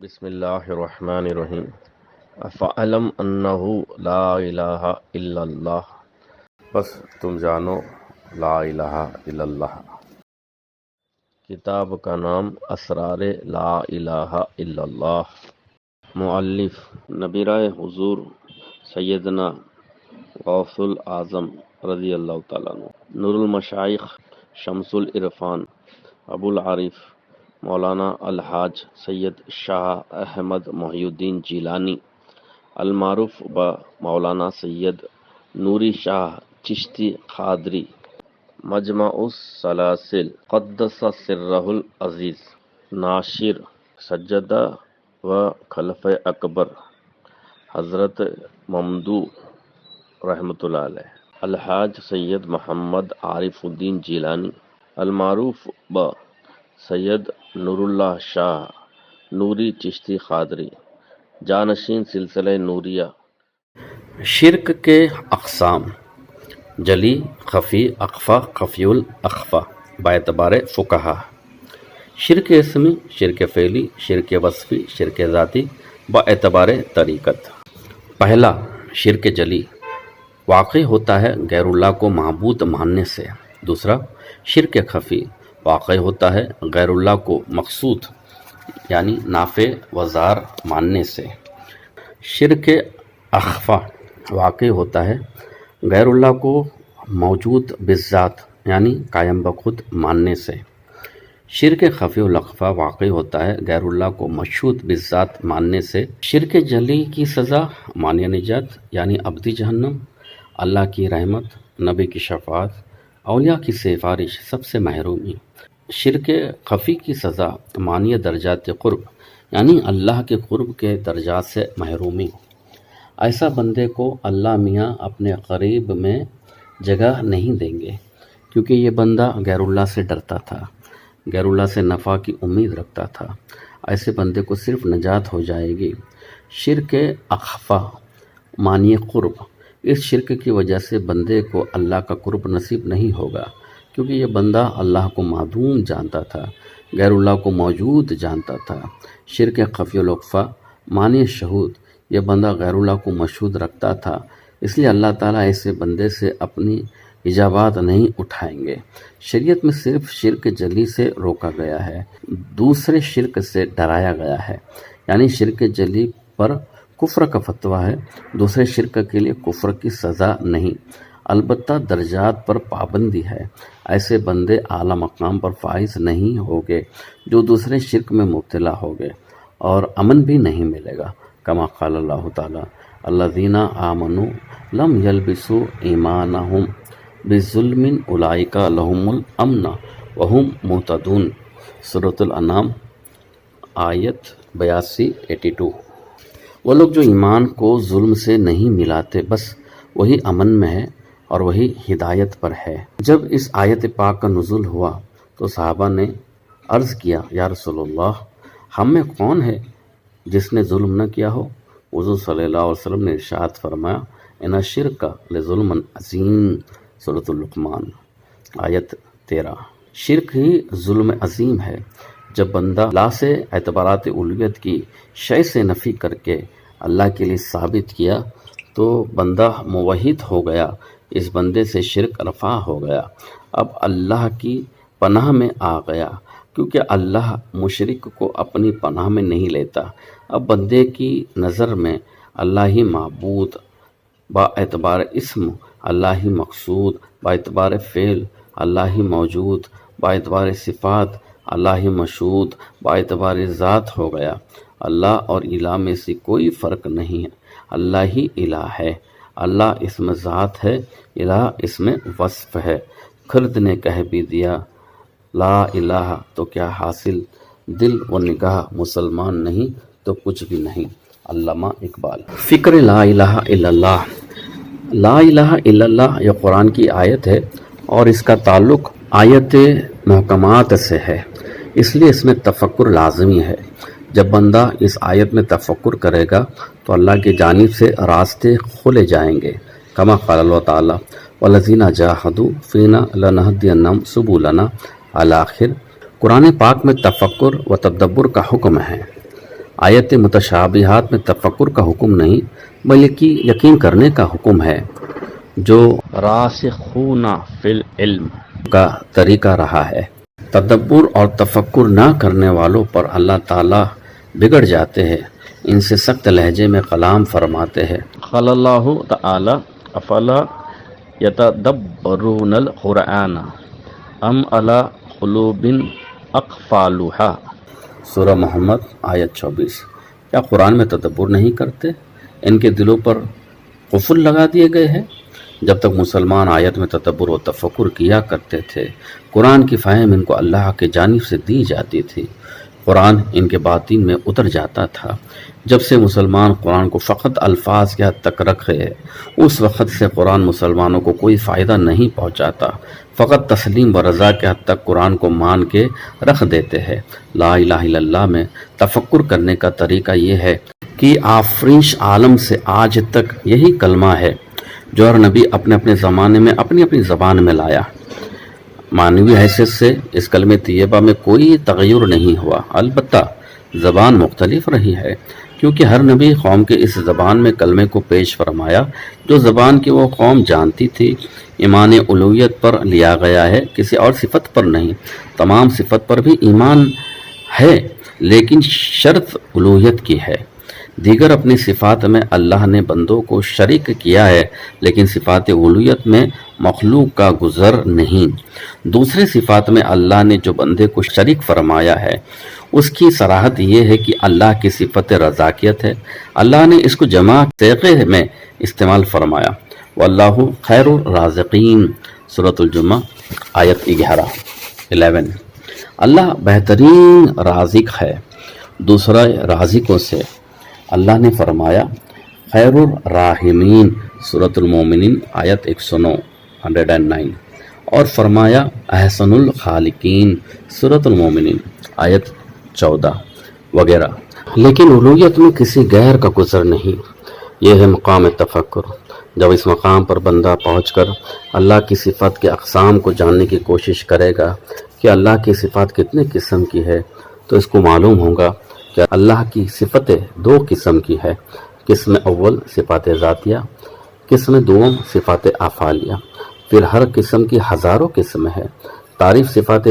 بسم اللہ الرحمن الرحیم فاعلم انہ لا الہ الا اللہ، بس تم جانو لا الہ الا اللہ۔ کتاب کا نام اسرار لا الہ الا اللہ۔ مؤلف نبیرہ حضور سیدنا غوث الاعظم رضی اللہ تعالیٰ عنہ، نور المشائخ شمس العرفان ابو العارف مولانا الحاج سید شاہ احمد محی الدین جیلانی المعروف با مولانا سید نوری شاہ چشتی قادری، مجمع السلاسل قدس سرہ العزیز، ناشر سجدہ و خلفۂ اکبر حضرت ممدو رحمۃ اللہ علیہ، الحاج سید محمد عارف الدین جیلانی المعروف با سید نور اللہ شاہ نوری چشتی قادری، جانشین سلسلہ نوریہ۔ شرک کے اقسام: جلی، خفی، اخفا، خفی الاخفا باعتبار فقہا۔ شرک اسمی، شرک فعلی، شرک وصفی، شرک ذاتی باعتبار طریقت۔ پہلا، شرک جلی، واقع ہوتا ہے غیر اللہ کو معبود ماننے سے۔ دوسرا، شرک خفی، واقع ہوتا ہے غیر اللہ کو مقصود یعنی نافع و ضار ماننے سے۔ شرک اخفا، واقع ہوتا ہے غیر اللہ کو موجود بالذات یعنی قائم بخود ماننے سے۔ شرک خفی الاخفا، واقع ہوتا ہے غیر اللہ کو مشہود بالذات ماننے سے۔ شرک جلی کی سزا مانع نجات یعنی ابدی جہنم، اللہ کی رحمت، نبی کی شفاعت، اولیاء کی سفارش، سب سے محرومی۔ شرک خفی کی سزا مانع درجات قرب یعنی اللہ کے قرب کے درجات سے محرومی۔ ایسا بندے کو اللہ میاں اپنے قریب میں جگہ نہیں دیں گے، کیونکہ یہ بندہ غیر اللہ سے ڈرتا تھا، غیر اللہ سے نفع کی امید رکھتا تھا۔ ایسے بندے کو صرف نجات ہو جائے گی۔ شرک اخفا مانع قرب، اس شرک کی وجہ سے بندے کو اللہ کا قرب نصیب نہیں ہوگا، کیونکہ یہ بندہ اللہ کو معدوم جانتا تھا، غیر اللہ کو موجود جانتا تھا۔ شرک خفی الاخفا مانع شہود، یہ بندہ غیر اللہ کو مشہود رکھتا تھا، اس لیے اللہ تعالیٰ ایسے بندے سے اپنی ایجابات نہیں اٹھائیں گے۔ شریعت میں صرف شرک جلی سے روکا گیا ہے، دوسرے شرک سے ڈرایا گیا ہے، یعنی شرک جلی پر کفر کا فتویٰ ہے، دوسرے شرک کے لیے کفر کی سزا نہیں، البتہ درجات پر پابندی ہے۔ ایسے بندے اعلیٰ مقام پر فائز نہیں ہوگے جو دوسرے شرک میں مبتلا ہوگے، اور امن بھی نہیں ملے گا، کما قال اللہ تعالیٰ الذین آمنوا لم یلبسوا ایمانہم بظلم اولئک لہم الامن وہم مہتدون، سورۃ الانعام آیت 82۔ وہ لوگ جو ایمان کو ظلم سے نہیں ملاتے، بس وہی امن میں ہے اور وہی ہدایت پر ہے۔ جب اس آیت پاک کا نزول ہوا تو صحابہ نے عرض کیا، یا رسول اللہ، ہم میں کون ہے جس نے ظلم نہ کیا ہو؟ حضور صلی اللہ علیہ وسلم نے ارشاد فرمایا، ان الشرک لظلم عظیم، سورۃ اللقمان آیت 13۔ شرک ہی ظلم عظیم ہے۔ جب بندہ اللہ سے اعتبارات الوہیت کی شے سے نفی کر کے اللہ کے لیے ثابت کیا تو بندہ موحد ہو گیا، اس بندے سے شرک رفع ہو گیا، اب اللہ کی پناہ میں آ گیا، کیونکہ اللہ مشرک کو اپنی پناہ میں نہیں لیتا۔ اب بندے کی نظر میں اللہ ہی معبود، با اعتبار اسم اللہ ہی مقصود، با اعتبار فعل اللہ ہی موجود، با اعتبار صفات اللہ ہی مشہود، با اعتبار ذات ہو گیا۔ اللہ اور الہ میں سے کوئی فرق نہیں ہے، اللہ ہی الہ ہے۔ اللہ اس میں ذات ہے، الہ اس میں وصف ہے۔ خرد نے کہہ بھی دیا لا الہ تو کیا حاصل، دل و نگاہ مسلمان نہیں تو کچھ بھی نہیں، علامہ اقبال۔ فکر لا الہ الا اللہ۔ لا الہ الا اللہ یہ قرآن کی آیت ہے اور اس کا تعلق آیت محکمات سے ہے، اس لیے اس میں تفکر لازمی ہے۔ جب بندہ اس آیت میں تفکر کرے گا تو اللہ کی جانب سے راستے کھولے جائیں گے، کما قال اللہ تعالیٰ والذین جاہدوا فینا لنہدینہم سبلنا الآخر۔ قرآن پاک میں تفکر و تدبر کا حکم ہے۔ آیت متشابہات میں تفکر کا حکم نہیں بلکہ یقین کرنے کا حکم ہے، جو راسخون فی العلم کا طریقہ رہا ہے۔ تدبر اور تفکر نہ کرنے والوں پر اللہ تعالیٰ بگڑ جاتے ہیں، ان سے سخت لہجے میں کلام فرماتے ہیں۔ قال اللہ تعالی افلا یتدبرون القرآن ام علی قلوب اقفالها، سورہ محمد آیت 24۔ کیا قرآن میں تدبر نہیں کرتے؟ ان کے دلوں پر قفل لگا دیے گئے ہیں۔ جب تک مسلمان آیت میں تدبر و تفکر کیا کرتے تھے، قرآن کی فہم ان کو اللہ کی جانب سے دی جاتی تھی، قرآن ان کے باطن میں اتر جاتا تھا۔ جب سے مسلمان قرآن کو فقط الفاظ کے حد تک رکھے ہیں، اس وقت سے قرآن مسلمانوں کو کوئی فائدہ نہیں پہنچاتا، فقط تسلیم و رضا کے حد تک قرآن کو مان کے رکھ دیتے ہیں۔ لا الہ الا اللہ میں تفکر کرنے کا طریقہ یہ ہے کہ آفرینش عالم سے آج تک یہی کلمہ ہے جو ہر نبی اپنے اپنے زمانے میں اپنی اپنی زبان میں لایا۔ معنوی حیثیت سے اس کلمہ طیبہ میں کوئی تغیر نہیں ہوا، البتہ زبان مختلف رہی ہے، کیونکہ ہر نبی قوم کے اس زبان میں کلمے کو پیش فرمایا جو زبان کی وہ قوم جانتی تھی۔ ایمان الوہیت پر لیا گیا ہے، کسی اور صفت پر نہیں۔ تمام صفت پر بھی ایمان ہے، لیکن شرط الوہیت کی ہے۔ دیگر اپنی صفات میں اللہ نے بندوں کو شریک کیا ہے، لیکن صفات الوہیت میں مخلوق کا گزر نہیں۔ دوسرے صفات میں اللہ نے جو بندے کو شریک فرمایا ہے، اس کی صراحت یہ ہے کہ اللہ کی صفت رضاکیت ہے۔ اللہ نے اس کو جمع سیغے میں استعمال فرمایا۔ واللہ خیر الرازقین، سورۃ الجمعہ آیت 11۔ اللہ بہترین رازق ہے دوسرا رازقوں سے۔ اللہ نے فرمایا خیر الراحمین، سورۃ المومنین آیت 109 اور فرمایا احسن الخالقین، سورۃ المومنین آیت 14 وغیرہ۔ لیکن الوہیت میں کسی غیر کا گزر نہیں، یہ ہے مقام تفکر۔ جب اس مقام پر بندہ پہنچ کر اللہ کی صفات کے اقسام کو جاننے کی کوشش کرے گا کہ اللہ کی صفات کتنے قسم کی ہے، تو اس کو معلوم ہوگا کہ اللہ کی صفتیں دو قسم کی ہے۔ قسم اول صفات ذاتیہ، قسم دوم صفات افعالیہ، پھر ہر قسم کی ہزاروں قسم ہے۔ تعریف صفات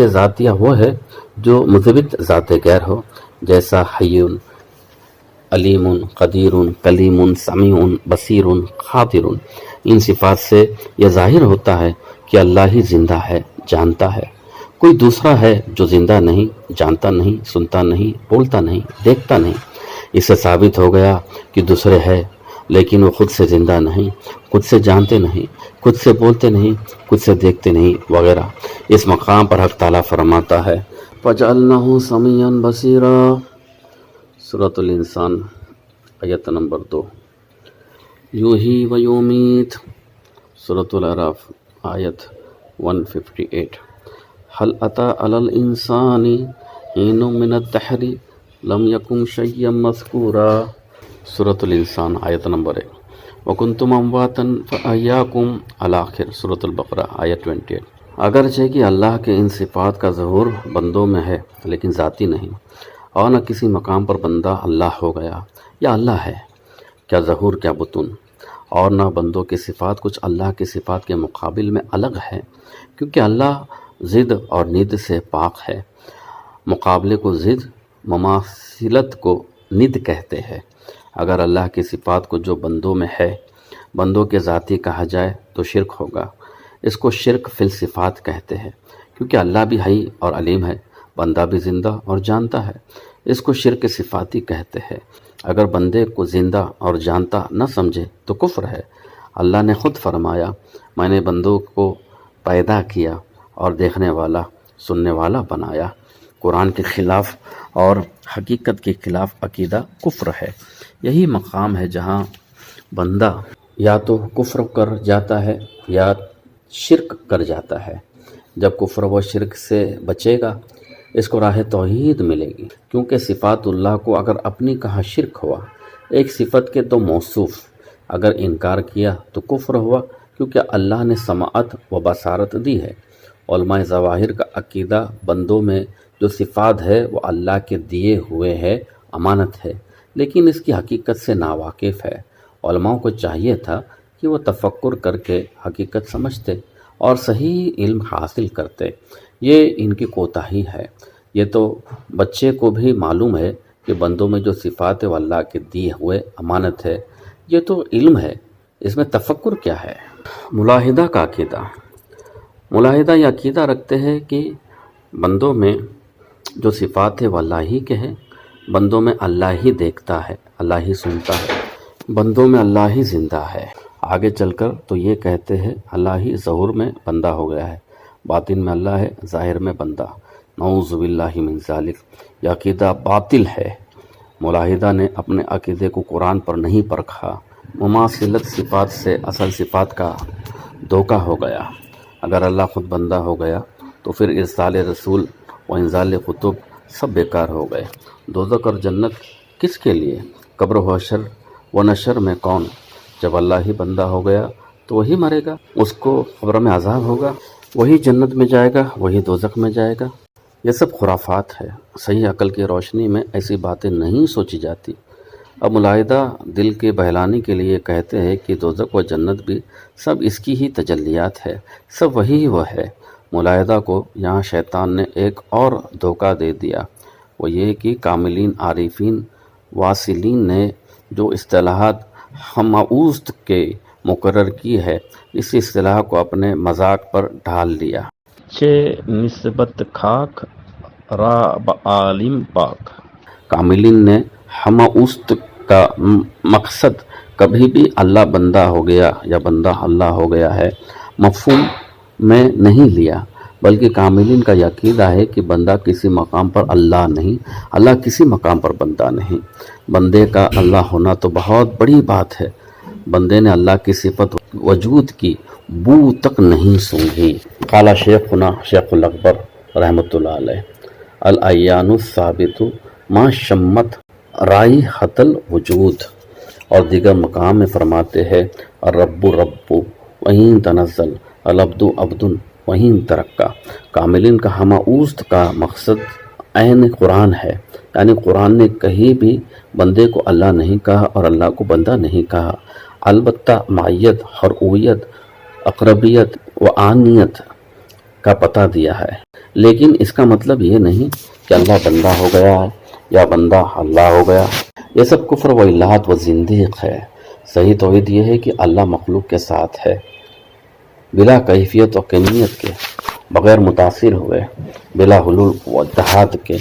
ذاتیہ وہ ہے جو مثبت ذات غیر ہو، جیسا حی، علیم، قدیر، کلیم، سمیع، بصیر، خاطر۔ ان صفات سے یہ ظاہر ہوتا ہے کہ اللہ ہی زندہ ہے، جانتا ہے۔ کوئی دوسرا ہے جو زندہ نہیں، جانتا نہیں، سنتا نہیں، بولتا نہیں، دیکھتا نہیں۔ اس سے ثابت ہو گیا کہ دوسرے ہے، لیکن وہ خود سے زندہ نہیں، خود سے جانتے نہیں، خود سے بولتے نہیں، خود سے دیکھتے نہیں وغیرہ۔ اس مقام پر حق تعالیٰ فرماتا ہے فَجَعَلْنَاهُ سَمِيعًا بَصِيرًا، سورۃ الانسان آیت نمبر 2۔ یحیی و یمیت، سورۃ الاعراف آیت 158۔ هل أتى على الإنسان حين من الدهر لم يكن شيئا مذكورا، سورۃ الانسان آیت نمبر 1۔ وَكُنْتُمْ أَمْوَاتًا فَأَحْيَاكُمْ الآخر، سورۃ البقرہ آیت 28۔ اگرچہ کہ اللہ کے ان صفات کا ظہور بندوں میں ہے لیکن ذاتی نہیں، اور نہ کسی مقام پر بندہ اللہ ہو گیا یا اللہ ہے، کیا ظہور کیا بطن، اور نہ بندوں کی صفات کچھ اللہ کی صفات کے مقابل میں الگ ہے، کیونکہ اللہ ضد اور ند سے پاک ہے۔ مقابلے کو ضد، مماثلت کو ند کہتے ہیں۔ اگر اللہ کی صفات کو جو بندوں میں ہے بندوں کے ذاتی کہا جائے تو شرک ہوگا۔ اس کو شرک فی الصفات کہتے ہیں، کیونکہ اللہ بھی حی اور علیم ہے، بندہ بھی زندہ اور جانتا ہے، اس کو شرک صفاتی کہتے ہیں۔ اگر بندے کو زندہ اور جانتا نہ سمجھے تو کفر ہے۔ اللہ نے خود فرمایا میں نے بندوں کو پیدا کیا اور دیکھنے والا سننے والا بنایا۔ قرآن کے خلاف اور حقیقت کے خلاف عقیدہ کفر ہے۔ یہی مقام ہے جہاں بندہ یا تو کفر کر جاتا ہے یا شرک کر جاتا ہے۔ جب کفر و شرک سے بچے گا اس کو راہ توحید ملے گی، کیونکہ صفات اللہ کو اگر اپنی کہا شرک ہوا، ایک صفت کے دو موصوف، اگر انکار کیا تو کفر ہوا، کیونکہ اللہ نے سماعت و بصارت دی ہے۔ علماء ظواہر کا عقیدہ بندوں میں جو صفات ہے وہ اللہ کے دیے ہوئے ہے، امانت ہے، لیکن اس کی حقیقت سے ناواقف ہے۔ علماء کو چاہیے تھا کہ وہ تفکر کر کے حقیقت سمجھتے اور صحیح علم حاصل کرتے۔ یہ ان کی کوتاہی ہے۔ یہ تو بچے کو بھی معلوم ہے کہ بندوں میں جو صفات ہے وہ اللہ کے دیے ہوئے امانت ہے۔ یہ تو علم ہے، اس میں تفکر کیا ہے؟ ملاحدہ کا عقیدہ۔ ملاحدہ یہ عقیدہ رکھتے ہیں کہ بندوں میں جو صفات ہے وہ اللہ ہی کے ہیں، بندوں میں اللہ ہی دیکھتا ہے، اللہ ہی سنتا ہے، بندوں میں اللہ ہی زندہ ہے۔ آگے چل کر تو یہ کہتے ہیں اللہ ہی ظہور میں بندہ ہو گیا ہے، باطن میں اللہ ہے، ظاہر میں بندہ۔ نعوذ باللہ من ذالک، یہ عقیدہ باطل ہے۔ ملاحدہ نے اپنے عقیدے کو قرآن پر نہیں پرکھا، مماثلت صفات سے اصل صفات کا دھوکہ ہو گیا۔ اگر اللہ خود بندہ ہو گیا تو پھر ارسال رسول و انزال کتب سب بیکار ہو گئے۔ دوزخ اور جنت کس کے لیے؟ قبر و حشر و نشر میں کون؟ جب اللہ ہی بندہ ہو گیا تو وہی مرے گا، اس کو قبر میں عذاب ہوگا، وہی جنت میں جائے گا، وہی دوزخ میں جائے گا۔ یہ سب خرافات ہے، صحیح عقل کی روشنی میں ایسی باتیں نہیں سوچی جاتی۔ اب ملاحدہ دل کے بہلانے کے لیے کہتے ہیں کہ دوزخ و جنت بھی سب اس کی ہی تجلیات ہے، سب وہی وہ ہے۔ ملاحدہ کو یہاں شیطان نے ایک اور دھوکہ دے دیا، وہ یہ کہ کاملین، عارفین، واصلین نے جو اصطلاحات ہمعوست کے مقرر کی ہے، اس اصطلاح کو اپنے مذاق پر ڈھال لیا۔ نسبت خاک را بعالم پاک۔ کاملین نے ہمعوست کا مقصد کبھی بھی اللہ بندہ ہو گیا یا بندہ اللہ ہو گیا ہے مفہوم میں نہیں لیا، بلکہ کاملین کا یہ عقیدہ ہے کہ بندہ کسی مقام پر اللہ نہیں، اللہ کسی مقام پر بندہ نہیں۔ بندے کا اللہ ہونا تو بہت بڑی بات ہے، بندے نے اللہ کی صفت وجود کی بو تک نہیں سونگھی۔ قال شیخنا شیخ الاکبر رحمۃ اللہ علیہ، العیان الثابت ما شمت رائحۃ الوجود۔ اور دیگر مقام میں فرماتے ہیں الرب رب وہیں تنزل، العبد عبد وہیں ترقہ۔ کاملین کا ہمعوست کا مقصد عین قرآن ہے، یعنی قرآن نے کہیں بھی بندے کو اللہ نہیں کہا اور اللہ کو بندہ نہیں کہا، البتہ معیت، حرعویت، اقربیت و آنیت کا پتہ دیا ہے، لیکن اس کا مطلب یہ نہیں کہ اللہ بندہ ہو گیا ہے یا بندہ اللہ ہو گیا۔ یہ سب کفر و الہات و زندیق ہے۔ صحیح توحید یہ ہے کہ اللہ مخلوق کے ساتھ ہے، بلا کیفیت و کمیت کے، بغیر متاثر ہوئے، بلا حلول و اتحاد کے۔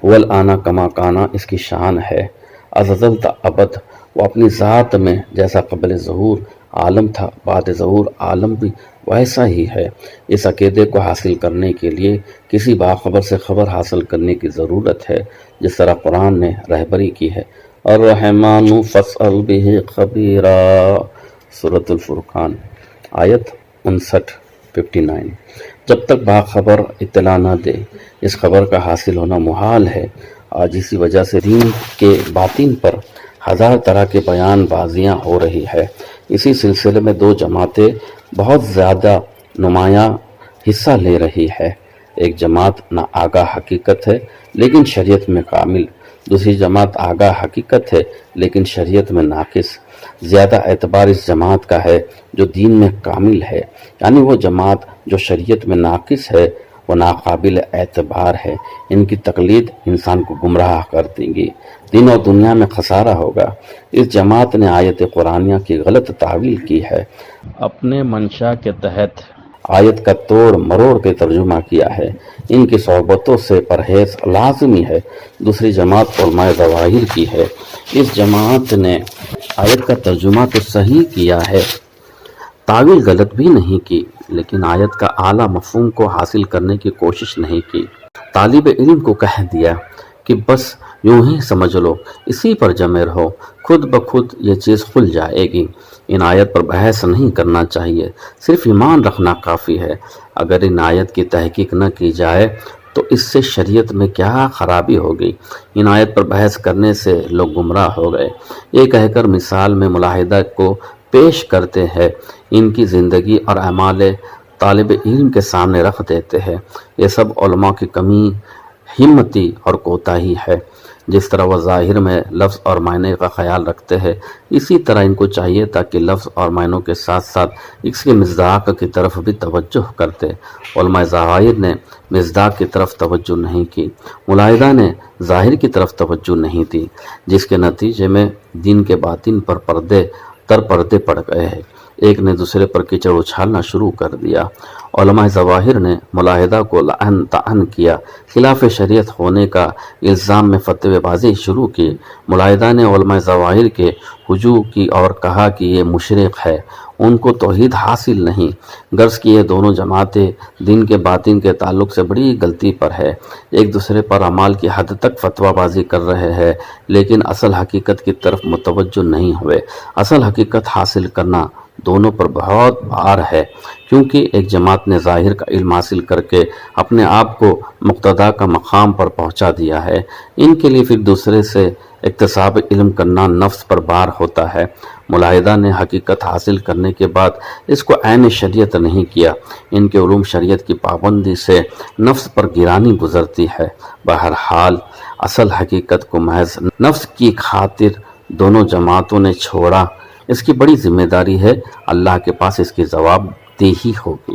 هو الآن کما کانا اس کی شان ہے، از ازل تا ابد، وہ اپنی ذات میں جیسا قبل ظہور عالم تھا، بعد ظہور عالم بھی ویسا ہی ہے۔ اس عقیدے کو حاصل کرنے کے لیے کسی باخبر سے خبر حاصل کرنے کی ضرورت ہے، جس طرح قرآن نے رہبری کی ہے۔ الرحمن فاسأل بہ خبیرا، سورۃ الفرقان آیت 59۔ جب تک باخبر اطلاع نہ دے اس خبر کا حاصل ہونا محال ہے۔ آج اسی وجہ سے دین کے باطن پر ہزار طرح کے بیان بازیاں ہو رہی ہے۔ اسی سلسلے میں دو جماعتیں بہت زیادہ نمایاں حصہ لے رہی ہے۔ ایک جماعت نا آگاہ حقیقت ہے لیکن شریعت میں کامل، دوسری جماعت آگاہ حقیقت ہے لیکن شریعت میں ناقص۔ زیادہ اعتبار اس جماعت کا ہے جو دین میں کامل ہے، یعنی وہ جماعت جو شریعت میں ناقص ہے وہ ناقابل اعتبار ہے۔ ان کی تقلید انسان کو گمراہ کر دیں گی، دین اور دنیا میں خسارہ ہوگا۔ اس جماعت نے آیت قرآنیہ کی غلط تعویل کی ہے، اپنے منشا کے تحت آیت کا توڑ مروڑ کے ترجمہ کیا ہے۔ ان کی صحبتوں سے پرہیز لازمی ہے۔ دوسری جماعت علماء ظواہر کی ہے۔ اس جماعت نے آیت کا ترجمہ تو صحیح کیا ہے، تعویل غلط بھی نہیں کی، لیکن آیت کا اعلیٰ مفہوم کو حاصل کرنے کی کوشش نہیں کی۔ طالب علم کو کہہ دیا کہ بس یوں ہی سمجھ لو، اسی پر جمے رہو، خود بخود یہ چیز کھل جائے گی۔ ان آیت پر بحث نہیں کرنا چاہیے، صرف ایمان رکھنا کافی ہے۔ اگر ان آیت کی تحقیق نہ کی جائے تو اس سے شریعت میں کیا خرابی ہوگی؟ ان آیت پر بحث کرنے سے لوگ گمراہ ہو گئے۔ یہ کہہ کر مثال میں ملاحدہ کو پیش کرتے ہیں، ان کی زندگی اور اعمال طالب علم کے سامنے رکھ دیتے ہیں۔ یہ سب علماء کی کمی ہمتی اور کوتاہی ہے۔ جس طرح وہ ظاہر میں لفظ اور معنی کا خیال رکھتے ہیں، اسی طرح ان کو چاہیے تھا کہ لفظ اور معنوں کے ساتھ ساتھ اس کے مصداق کی طرف بھی توجہ کرتے۔ علماء ظواہر نے مصداق کی طرف توجہ نہیں کی، ملاحدہ نے ظاہر کی طرف توجہ نہیں دی، جس کے نتیجے میں دین کے باطن پر پردے پڑ گئے ہیں۔ ایک نے دوسرے پر کیچڑ اچھالنا شروع کر دیا۔ علماء ظواہر نے ملاحدہ کو لعن طعن کیا، خلاف شریعت ہونے کا الزام میں فتوی بازی شروع کی۔ ملاحدہ نے علماء ظواہر کے ہجوم کی اور کہا کہ یہ مشرک ہے، ان کو توحید حاصل نہیں، غرض کہ یہ دونوں جماعتیں دین کے باطن کے تعلق سے بڑی غلطی پر ہے، ایک دوسرے پر اعمال کی حد تک فتویٰ بازی کر رہے ہیں، لیکن اصل حقیقت کی طرف متوجہ نہیں ہوئے۔ اصل حقیقت حاصل کرنا دونوں پر بہت بھار ہے، کیونکہ ایک جماعت نے ظاہر کا علم حاصل کر کے اپنے آپ کو مقتدا کا مقام پر پہنچا دیا ہے، ان کے لیے پھر دوسرے سے اکتساب علم کرنا نفس پر بار ہوتا ہے۔ ملاحدہ نے حقیقت حاصل کرنے کے بعد اس کو عین شریعت نہیں کیا، ان کے علوم شریعت کی پابندی سے نفس پر گرانی گزرتی ہے۔ بہرحال اصل حقیقت کو محض نفس کی خاطر دونوں جماعتوں نے چھوڑا، اس کی بڑی ذمہ داری ہے، اللہ کے پاس اس کی جواب دہی ہوگی۔